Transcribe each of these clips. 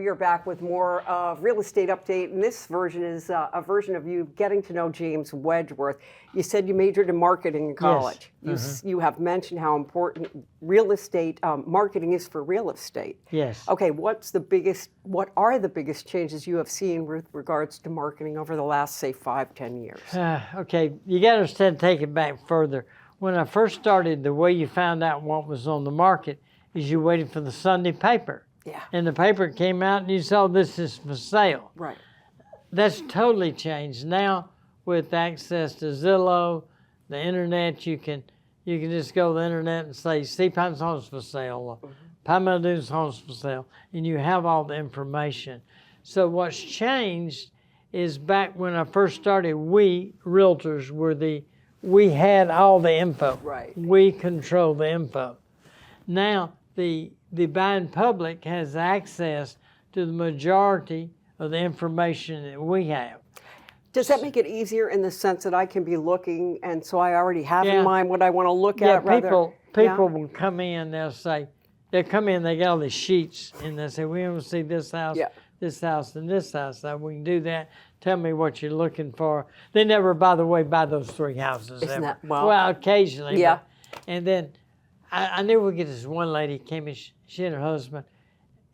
We are back with more of Real Estate Update, and this version is a version of you getting to know James Wedgeworth. You said you majored in marketing in college. Yes. You have mentioned how important real estate marketing is for real estate. Yes. Okay, what are the biggest changes you have seen with regards to marketing over the last, say, 5-10 years? Okay, you got to take it back further. When I first started, the way you found out what was on the market is you waited for the Sunday paper. Yeah. And the paper came out and you saw this is for sale. Right. That's totally changed. Now with access to Zillow, the internet, you can just go to the internet and say, Steve Pine's home's for sale, or Pine Dune's home's for sale, and you have all the information. So what's changed is back when I first started, we realtors we had all the info. Right. We control the info. Now the buying public has access to the majority of the information that we have. Does that make it easier in the sense that I can be looking, and so I already have in Yeah. mind what I want to look Yeah, at? Rather, people will come in, they'll come in, they got all these sheets, and they say, we want to see this house, this house, and this house. So we can do that. Tell me what you're looking for. They never, by the way, buy those 3 houses. Isn't ever. that, well, occasionally. Yeah. And then I knew we'd get this one lady came in, she and her husband,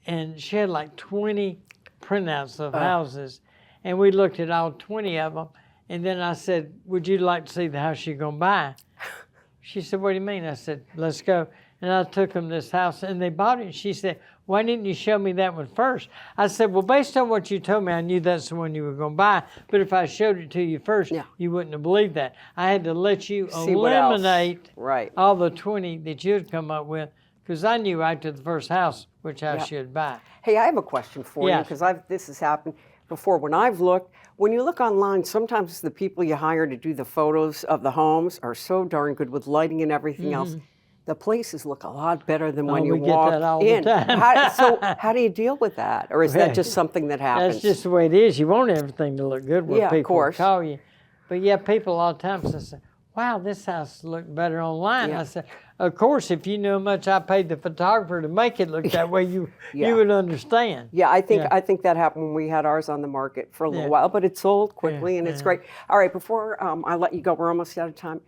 and she had like 20 printouts of houses, and we looked at all 20 of them, and then I said, would you like to see the house you're gonna buy? She said, what do you mean? I said, let's go. And I took them this house, and they bought it. She said, why didn't you show me that one first? I said, well, based on what you told me, I knew that's the one you were going to buy. But if I showed it to you first, you wouldn't have believed that. I had to let you See eliminate right. all the 20 that you'd come up with, because I knew right to the first house which house you'd buy. Hey, I have a question for you, because this has happened before. When I've looked, when you look online, sometimes the people you hire to do the photos of the homes are so darn good with lighting and everything else. The places look a lot better than when you walk get that all in. The time. How do you deal with that? Or is that just something that happens? That's just the way it is. You want everything to look good when people call you. But yeah, people a lot of times they say, wow, this house looked better online. I said, of course, if you knew how much I paid the photographer to make it look that way, you would understand. Yeah, I think that happened when we had ours on the market for a little while, but it sold quickly and it's great. All right, before I let you go, we're almost out of time.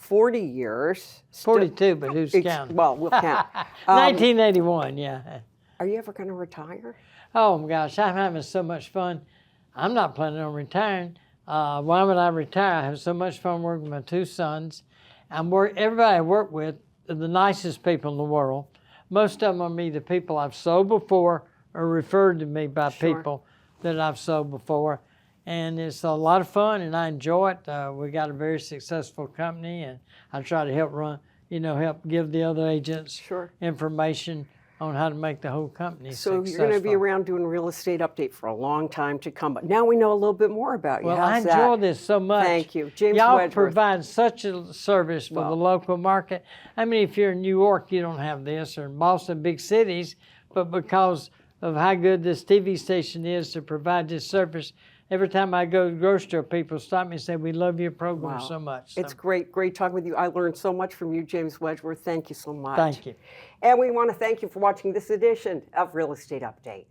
40 years. 42, but who's counting? Well, we'll count. 1981, yeah. Are you ever going to retire? Oh, my gosh, I'm having so much fun. I'm not planning on retiring. Why would I retire? I have so much fun working with my 2 sons. Everybody I work with are the nicest people in the world. Most of them are either people I've sold before or referred to me by people that I've sold before. And it's a lot of fun, and I enjoy it. We got a very successful company, and I try to help help give the other agents information on how to make the whole company successful. So you're going to be around doing Real Estate Update for a long time to come. But now we know a little bit more about you. Well, I enjoy this so much. Thank you. James Y'all Wedgeworth. provide such a service for the local market. I mean, if you're in New York, you don't have this, or in Boston, big cities, but because of how good this TV station is to provide this service, every time I go to the grocery store, people stop me and say, we love your program so much. So. It's great talking with you. I learned so much from you, James Wedgeworth. Thank you so much. Thank you. And we want to thank you for watching this edition of Real Estate Update.